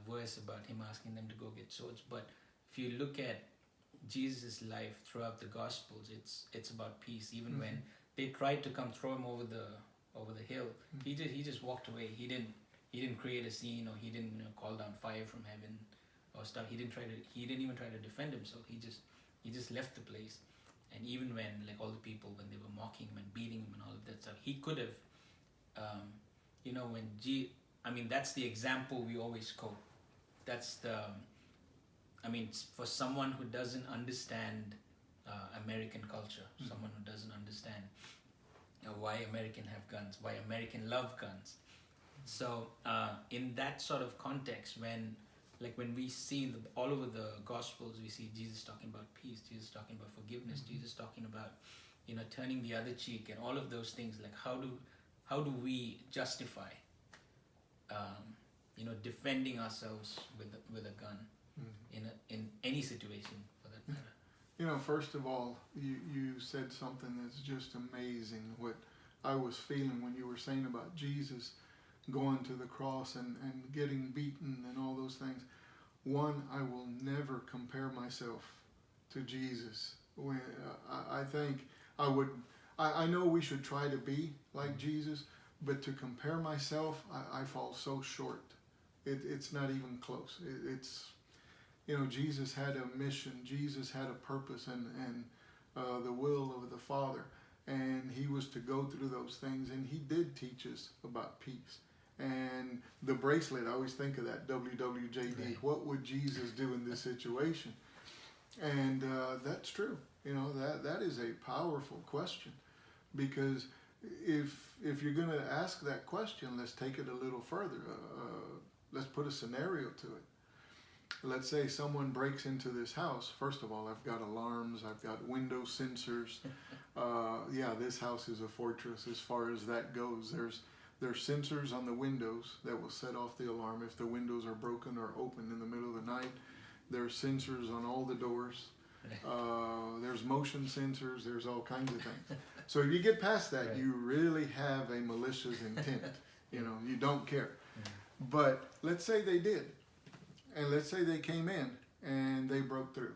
verse about him asking them to go get swords, but if you look at Jesus' life throughout the Gospels, it's about peace. Even when they tried to come throw him over the hill, he just walked away. He didn't create a scene, or he didn't, you know, call down fire from heaven or stuff. He didn't even try to defend himself. He just left the place. And even when, like, all the people, when they were mocking him and beating him and all of that stuff, he could have, you know, I mean, that's the example we always quote. That's the, I mean, for someone who doesn't understand American culture, someone who doesn't understand why American have guns, why American love guns. So in that sort of context, when we see all over the Gospels, we see Jesus talking about peace, Jesus talking about forgiveness, Jesus talking about, you know, turning the other cheek, and all of those things. Like, how do we justify, you know, defending ourselves with a gun in any situation for that matter?
You know, first of all, you said something that's just amazing. What I was feeling when you were saying about Jesus going to the cross and getting beaten and all those things. One, I will never compare myself to Jesus. When I think I know we should try to be like Jesus, but to compare myself, I fall so short. It's not even close. It's, you know, Jesus had a mission. Jesus had a purpose and the will of the Father. And he was to go through those things. And he did teach us about peace. And the bracelet, I always think of that, WWJD.
Right.
What would Jesus do in this situation? And that's true. You know, that is a powerful question. Because if you're going to ask that question, let's take it a little further. Let's put a scenario to it. Let's say someone breaks into this house. First of all, I've got alarms, I've got window sensors. Yeah, this house is a fortress as far as that goes. There's sensors on the windows that will set off the alarm if the windows are broken or open in the middle of the night. There's sensors on all the doors. There's motion sensors. There's all kinds of things. So if you get past that,
Right.
you really have a malicious intent. You know, you don't care. But let's say they did. And let's say they came in and they broke through.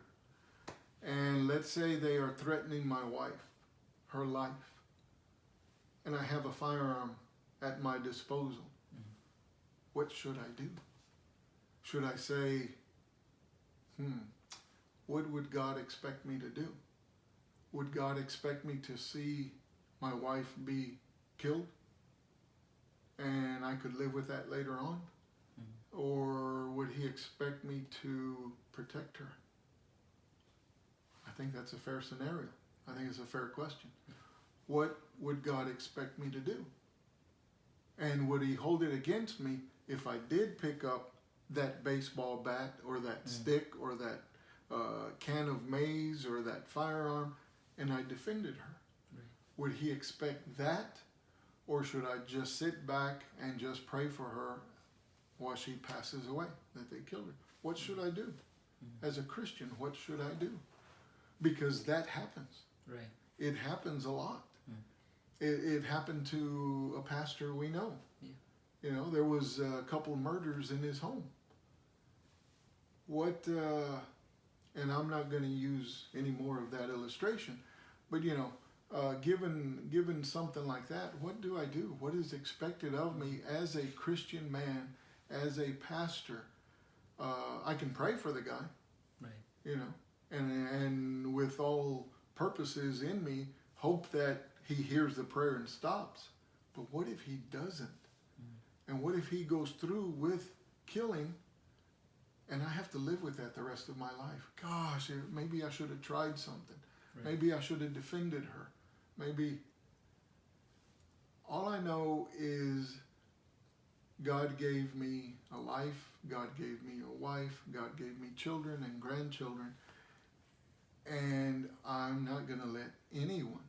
And let's say they are threatening my wife, her life. And I have a firearm at my disposal. What should I do? Should I say, what would God expect me to do? Would God expect me to see my wife be killed? And I could live with that later on? Or would he expect me to protect her? I think that's a fair scenario. I think it's a fair question. What would God expect me to do? And would he hold it against me if I did pick up that baseball bat or that stick or that can of maize or that firearm and I defended her?
Right.
Would he expect that? Or should I just sit back and just pray for her while she passes away, that they killed her? What should I do? As a Christian, what should I do? Because that happens.
Right.
It happens a lot. It happened to a pastor we know.
Yeah.
You know, there was a couple murders in his home. What, and I'm not going to use any more of that illustration, but you know, given something like that, what do I do? What is expected of me as a Christian man, as a pastor? I can pray for the guy,
Right.
you know, and with all purposes in me, hope that he hears the prayer and stops. But what if he doesn't? And what if he goes through with killing and I have to live with that the rest of my life? Gosh, maybe I should have tried something.
Right.
Maybe I should have defended her. Maybe, All I know is God gave me a life, God gave me a wife, God gave me children and grandchildren, and I'm not going to let anyone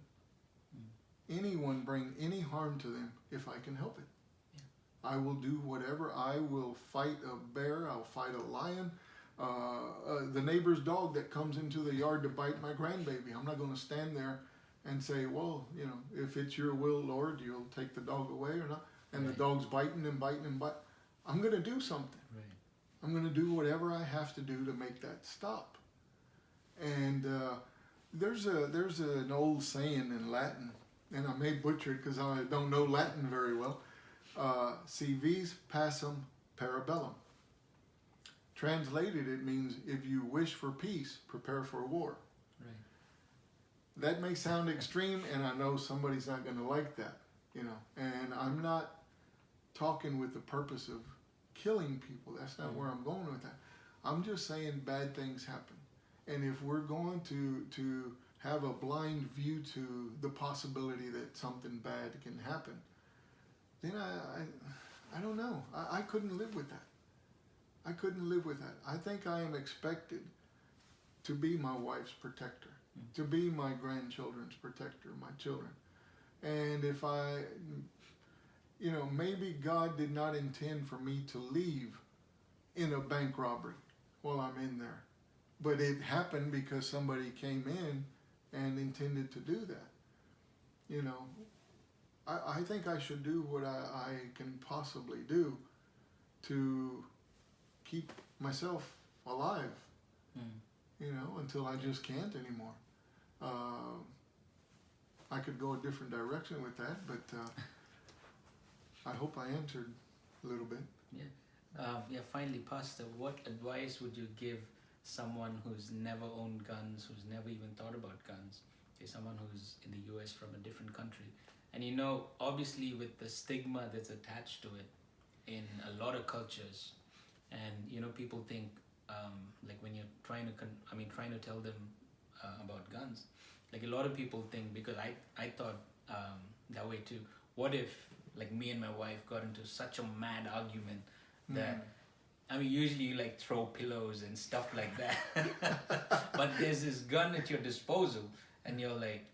bring any harm to them if I can help it. Yeah. I will do whatever. I will fight a bear, I'll fight a lion. The neighbor's dog that comes into the yard to bite my grandbaby, I'm not going to stand there and say, well, you know, if it's your will, Lord, you'll take the dog away or not. And the dog's biting and biting and biting. I'm going to do something. Right. I'm going to do whatever I have to do to make that stop. And there's an old saying in Latin, and I may butcher it because I don't know Latin very well. Si vis pacem para bellum. Translated, it means if you wish for peace, prepare for war. Right. That may sound extreme, and I know somebody's not going to like that, you know. And I'm not talking with the purpose of killing people. That's not where I'm going with that. I'm just saying bad things happen. And if we're going to have a blind view to the possibility that something bad can happen, then I don't know. I couldn't live with that. I couldn't live with that. I think I am expected to be my wife's protector, to be my grandchildren's protector, my children. And if you know, maybe God did not intend for me to leave in a bank robbery while I'm in there. But it happened because somebody came in and intended to do that. You know, I think I should do what I can possibly do to keep myself alive, you know, until I just can't anymore. I could go a different direction with that, but I hope I answered a little bit.
Yeah. Finally, Pastor, what advice would you give someone who's never owned guns, who's never even thought about guns? Okay, someone who's in the US from a different country. And you know, obviously with the stigma that's attached to it in a lot of cultures, and you know, people think like when you're trying to tell them about guns, like a lot of people think, because I thought that way too, what if like me and my wife got into such a mad argument that I mean, usually you like throw pillows and stuff like that, but there's this gun at your disposal and you're like,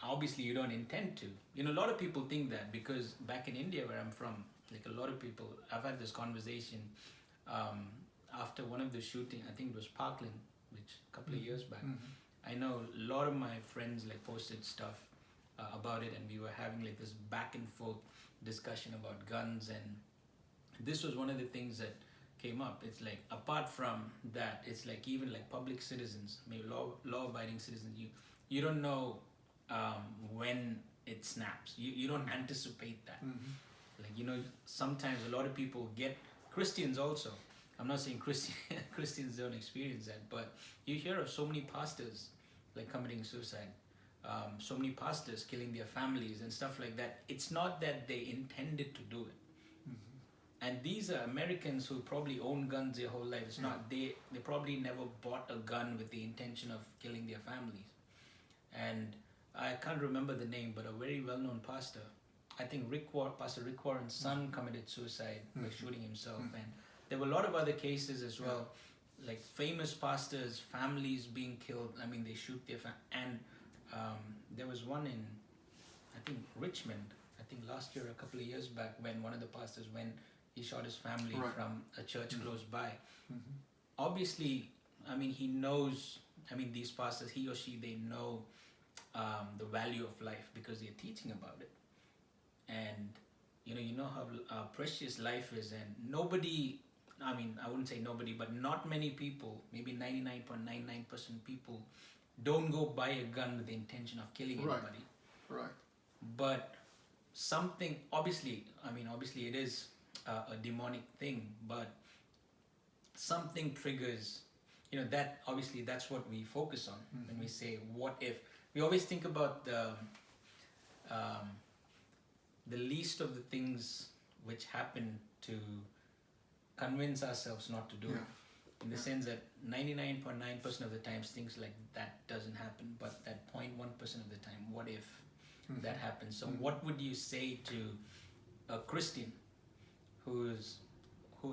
obviously you don't intend to. You know, a lot of people think that, because back in India where I'm from, like a lot of people, I've had this conversation after one of the shooting, I think it was Parkland, which a couple of years back. I know a lot of my friends like posted stuff about it, and we were having like this back and forth discussion about guns, and this was one of the things that came up. It's like, apart from that, it's like even like public citizens, maybe law-abiding citizens, you don't know when it snaps. You don't anticipate that. Like, you know, sometimes a lot of people get, Christians also, I'm not saying Christians don't experience that, but you hear of so many pastors like committing suicide, so many pastors killing their families and stuff like that. It's not that they intended to do it. And these are Americans who probably own guns their whole life. It's not, they probably never bought a gun with the intention of killing their families. And I can't remember the name, but a very well-known pastor, I think Pastor Rick Warren's son committed suicide by shooting himself. And there were a lot of other cases as well, like famous pastors, families being killed. I mean, they shoot their and there was one in, I think, Richmond, I think last year, a couple of years back, when one of the pastors, when he shot his family from a church close by. Obviously, I mean, he knows, I mean, these pastors, he or she, they know the value of life because they're teaching about it. And, you know how precious life is, and nobody, I mean, I wouldn't say nobody, but not many people, maybe 99.99% people don't go buy a gun with the intention of killing anybody.
Right.
But something, obviously it is a demonic thing, but something triggers, you know, that obviously that's what we focus on when we say, what if? We always think about the least of the things which happen to convince ourselves not to do it. In the sense that 99.9% of the times things like that doesn't happen, but that 0.1% of the time, what if? that happens. So what would you say to a Christian who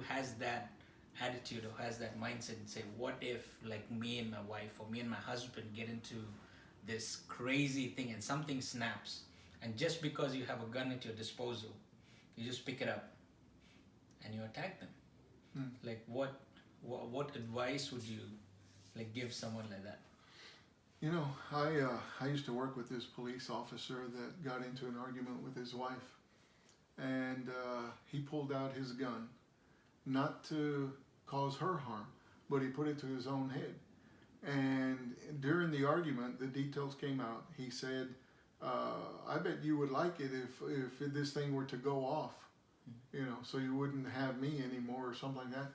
has that attitude or has that mindset and say, what if like me and my wife or me and my husband get into this crazy thing and something snaps, and just because you have a gun at your disposal, you just pick it up and you attack them? Like what advice would you like give someone like that?
You know, I used to work with this police officer that got into an argument with his wife, and he pulled out his gun, not to cause her harm, but he put it to his own head. And during the argument, the details came out. He said, I bet you would like it if this thing were to go off, you know, so you wouldn't have me anymore or something like that.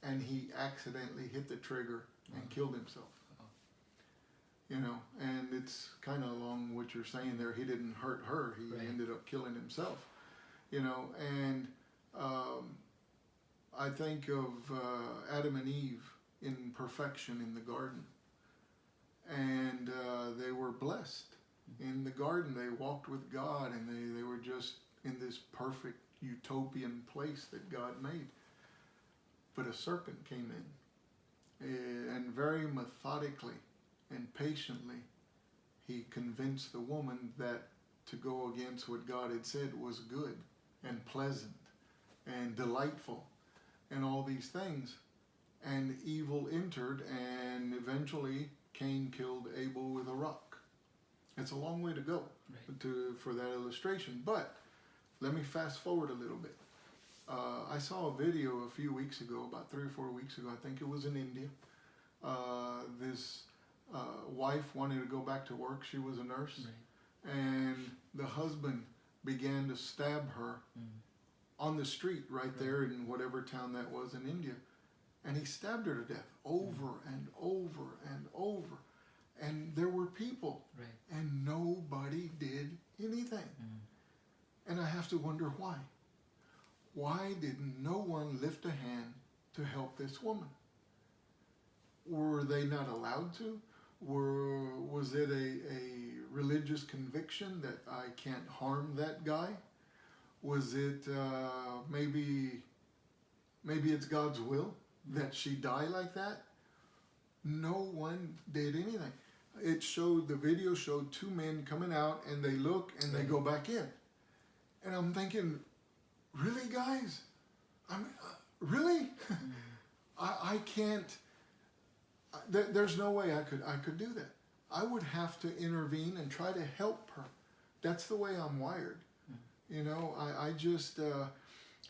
And he accidentally hit the trigger and killed himself. You know, and it's kind of along what you're saying there. He didn't hurt her. He ended up killing himself. You know, and I think of Adam and Eve in perfection in the garden. And they were blessed. In the garden, they walked with God, and they were just in this perfect utopian place that God made. But a serpent came in, and very methodically and patiently, he convinced the woman that to go against what God had said was good and pleasant and delightful and all these things. And evil entered, and eventually Cain killed Abel with a rock. It's a long way to go for that illustration. But let me fast forward a little bit. I saw a video a few weeks ago, about 3 or 4 weeks ago, I think it was in India. This wife wanted to go back to work. She was a nurse. And the husband began to stab her on the street right there in whatever town that was in India. And he stabbed her to death over and over and over. And there were people, and nobody did anything. And I have to wonder why. Why did no one lift a hand to help this woman? Were they not allowed to? Was it a religious conviction that I can't harm that guy? Was it maybe it's God's will that she die like that? No one did anything. The video showed 2 men coming out, and they look and they go back in. And I'm thinking, really, guys? Really? I can't. There's no way I could do that. I would have to intervene and try to help her. That's the way I'm wired. You know, I just,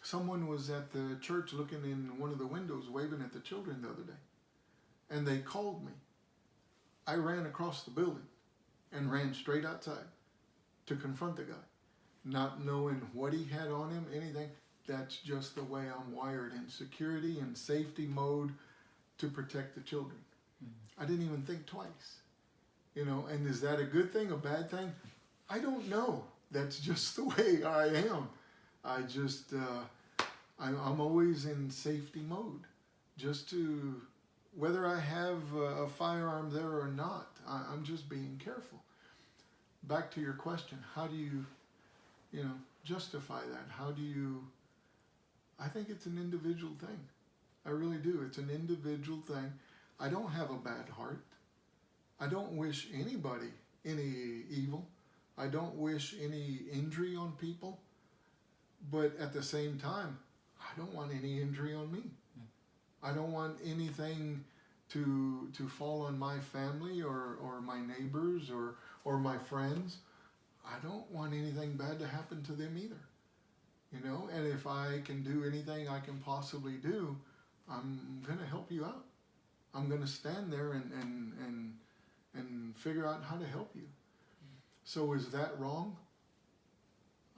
someone was at the church looking in one of the windows, waving at the children the other day. And they called me. I ran across the building and ran straight outside to confront the guy. Not knowing what he had on him, anything. That's just the way I'm wired, in security and safety mode to protect the children. I didn't even think twice. You know, and is that a good thing, a bad thing? I don't know. That's just the way I am. I just, I'm always in safety mode. Just to, whether I have a firearm there or not, I'm just being careful. Back to your question, how do you justify that? How do you, I think it's an individual thing. I really do. It's an individual thing. I don't have a bad heart. I don't wish anybody any evil. I don't wish any injury on people. But at the same time, I don't want any injury on me. I don't want anything to fall on my family or my neighbors or my friends. I don't want anything bad to happen to them either. You know, and if I can do anything I can possibly do, I'm going to help you out. I'm going to stand there and figure out how to help you. So is that wrong?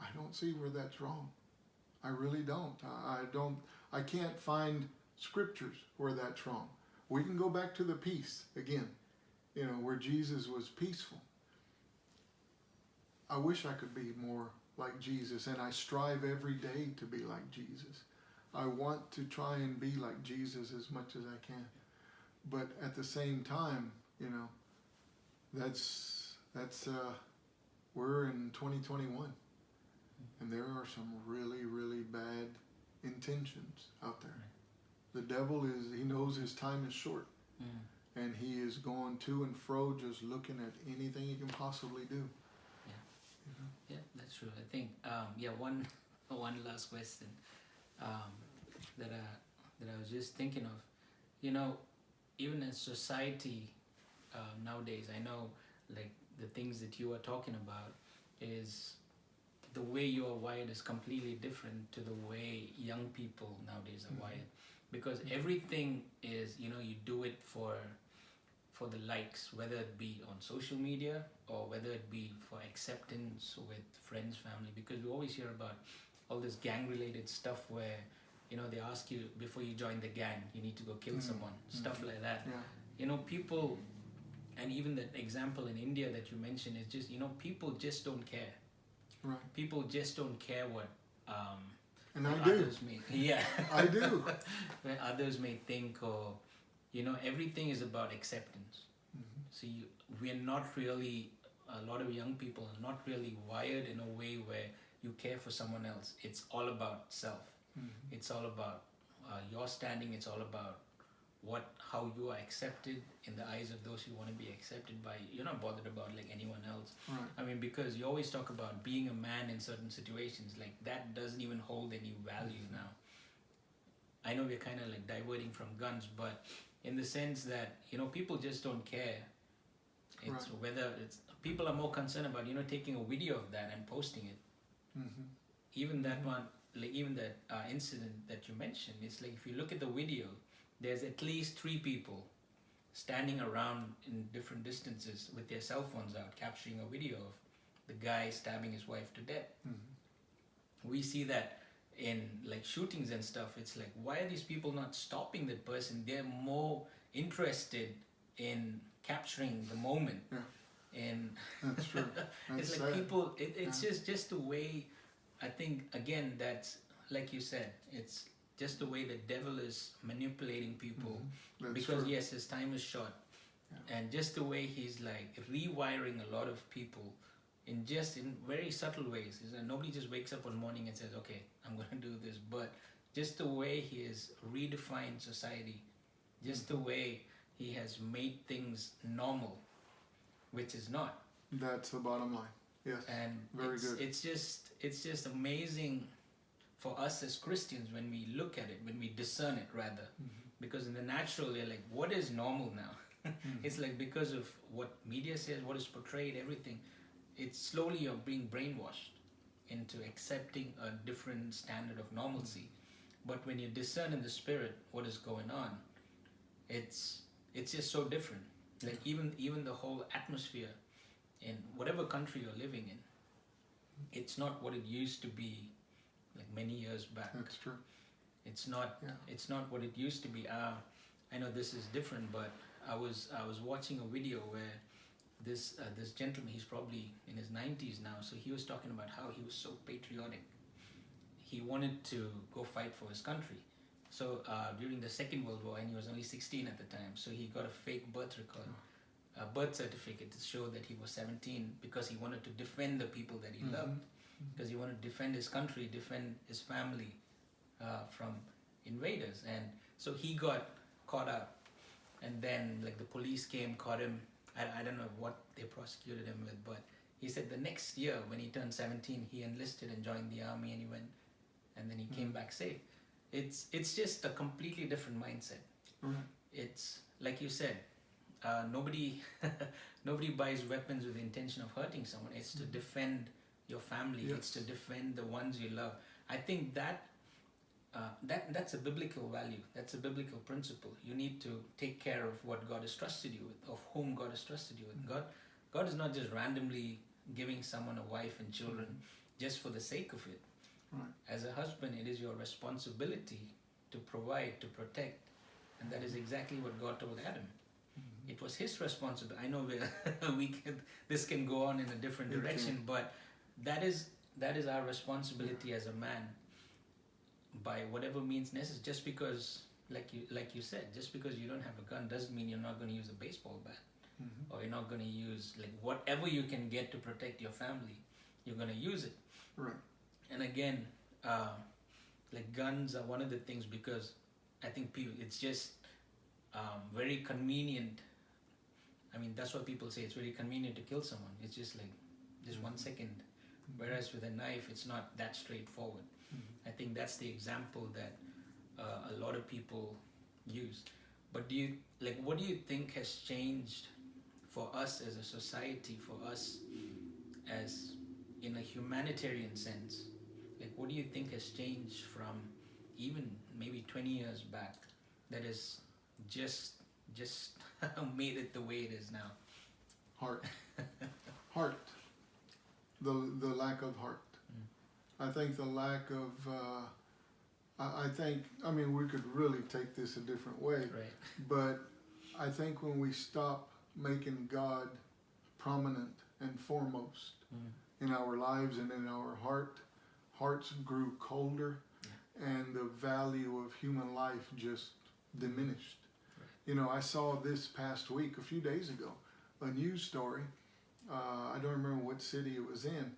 I don't see where that's wrong. I really don't. I can't find scriptures where that's wrong. We can go back to the peace again, you know, where Jesus was peaceful. I wish I could be more like Jesus, and I strive every day to be like Jesus. I want to try and be like Jesus as much as I can. But at the same time, you know, that's we're in 2021, and there are some really, really bad intentions out there. The devil he knows his time is short, and he is going to and fro just looking at anything he can possibly do.
Yeah, that's true. I think one last question that I was just thinking of. You know, even as society nowadays, I know like the things that you are talking about is the way you are wired is completely different to the way young people nowadays are wired, because everything is, you know, you do it for the likes, whether it be on social media or whether it be for acceptance with friends, family, because we always hear about all this gang related stuff where, you know, they ask you before you join the gang, you need to go kill someone, stuff like that.
Yeah.
You know, people, and even that example in India that you mentioned is just, you know, people just don't care.
Right.
People just don't care what
and I do.
others may, yeah.
I do.
When others may think, or, you know, everything is about acceptance. So we're not really, a lot of young people are not really wired in a way where you care for someone else. It's all about self. It's all about your standing. It's all about how you are accepted in the eyes of those who want to be accepted by. You're not bothered about like anyone else.
Right.
I mean, because you always talk about being a man in certain situations, like that doesn't even hold any value now. I know we're kind of like diverting from guns, but in the sense that, you know, people just don't care. It's whether it's people are more concerned about, you know, taking a video of that and posting it. Even that one, like even that incident that you mentioned, it's like if you look at the video, there's at least 3 people standing around in different distances with their cell phones out, capturing a video of the guy stabbing his wife to death. We see that in like shootings and stuff. It's like, why are these people not stopping that person? They're more interested in capturing the moment. And
That's true. That's
it's like
sad.
people, it's just the way, I think, again, that's like you said, it's just the way the devil is manipulating people.
That's
Because
true.
yes, his time is short, and just the way he's like rewiring a lot of people in very subtle ways. Is that nobody just wakes up one morning and says, okay, I'm going to do this, but just the way he has redefined society, just the way he has made things normal, which is not.
That's the bottom line. Yes.
And
Very good.
it's just amazing for us as Christians when we look at it, when we discern it rather. Because in the natural, they're like, what is normal now? It's like because of what media says, what is portrayed, everything, it's slowly you're being brainwashed into accepting a different standard of normalcy. But when you discern in the spirit what is going on, it's just so different. Like even the whole atmosphere in whatever country you're living in, it's not what it used to be like many years back.
That's true.
It's not what it used to be. I know this is different, but I was watching a video where this gentleman, he's probably in his 90s now, so he was talking about how he was so patriotic. He wanted to go fight for his country. So during the Second World War, and he was only 16 at the time, so he got a fake birth record, a birth certificate to show that he was 17, because he wanted to defend the people that he loved, because he wanted to defend his country, defend his family from invaders. And so he got caught up, and then like the police came, caught him. I don't know what they prosecuted him with, but he said the next year when he turned 17, he enlisted and joined the army, and he went, and then he came back safe. It's just a completely different mindset. It's like you said, nobody buys weapons with the intention of hurting someone. It's to defend your family.
Yes.
It's to defend the ones you love. I think that's a biblical value. That's a biblical principle. You need to take care of what God has trusted you with, of whom God has trusted you with. God is not just randomly giving someone a wife and children just for the sake of it. As a husband, it is your responsibility to provide, to protect, and that is exactly what God told Adam. It was his responsibility. I know this can go on in a different direction, but that is our responsibility as a man, by whatever means necessary. Just because, like you said, just because you don't have a gun doesn't mean you're not going to use a baseball bat. or you're not going to use, like, whatever you can get to protect your family, you're going to use it.
Right.
And again, like, guns are one of the things, because I think people, it's just very convenient. I mean, that's what people say, it's very convenient to kill someone. It's just like, just 1 second. Whereas with a knife, it's not that straightforward. I think that's the example that a lot of people use. But what do you think has changed for us as a society, for us as in a humanitarian sense? Like, what do you think has changed from even maybe 20 years back that has just made it the way it is now?
Heart. Heart. The lack of heart. I think the lack of, I mean, we could really take this a different way.
Right.
But I think when we stop making God prominent and foremost in our lives and in our hearts grew colder, and the value of human life just diminished. Right. You know, I saw this past week, a few days ago, a news story. I don't remember what city it was in.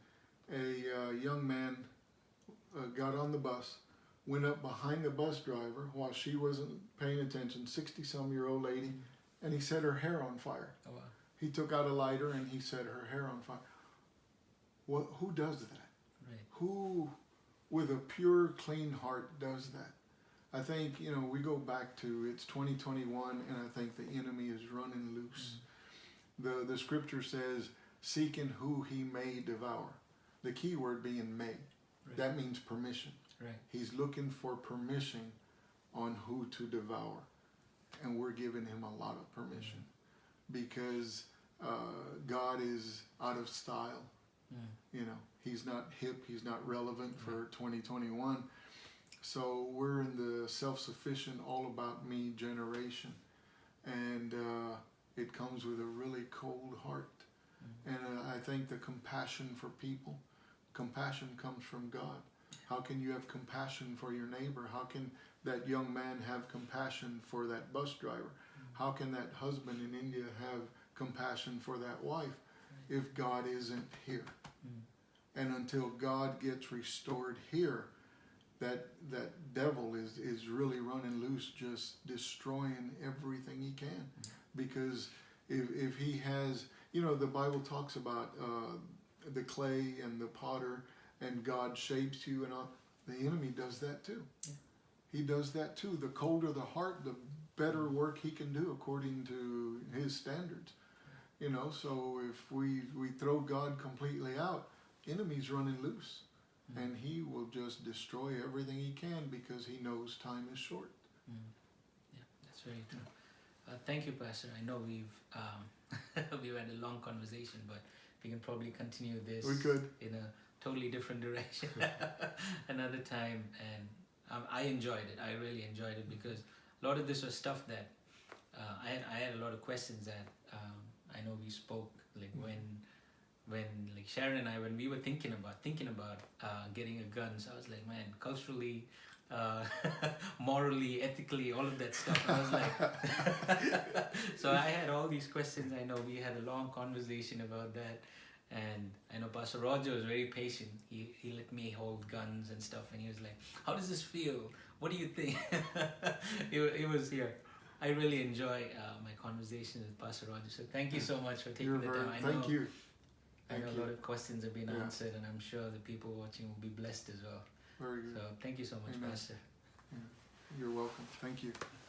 A young man got on the bus, went up behind the bus driver while she wasn't paying attention, 60-some-year-old lady, and he set her hair on fire.
Oh, wow.
He took out a lighter and he set her hair on fire. Who does that?
Right.
Who, with a pure, clean heart, does that? I think, you know, we go back to, it's 2021, and I think the enemy is running loose. The scripture says, seeking who he may devour. The key word being may. Right. That means permission.
Right.
He's looking for permission on who to devour. And we're giving him a lot of permission. Because God is out of style. You know, he's not hip, he's not relevant for 2021. So we're in the self-sufficient, all about me generation. And it comes with a really cold heart. And I think the compassion for people, compassion comes from God. How can you have compassion for your neighbor? How can that young man have compassion for that bus driver? How can that husband in India have compassion for that wife if God isn't here? And until God gets restored here, that devil is really running loose, just destroying everything he can. Because if he has, you know, the Bible talks about the clay and the potter, and God shapes you, and all. The enemy does that too. He does that too. The colder the heart, the better work he can do according to his standards. You know, so if we throw God completely out, enemy's running loose. And he will just destroy everything he can because he knows time is short.
Yeah, that's very true. Thank you, Pastor. I know we've had a long conversation, but we can probably continue this in a totally different direction another time. And I enjoyed it. I really enjoyed it because a lot of this was stuff that I had a lot of questions that I know we spoke like when like Sharon and I, when we were thinking about getting a gun. So I was like, man, culturally, morally, ethically, all of that stuff. I was like, so I had all these questions. I know we had a long conversation about that. And I know Pastor Rodger was very patient. He let me hold guns and stuff. And he was like, how does this feel? What do you think? it was here. I really enjoy my conversations with Pastor Rodger. So thank you so much for taking the time.
Thank you.
I know a lot of questions have been answered, and I'm sure the people watching will be blessed as well.
Very good.
So thank you so much,
Amen.
Pastor.
Yeah. You're welcome. Thank you.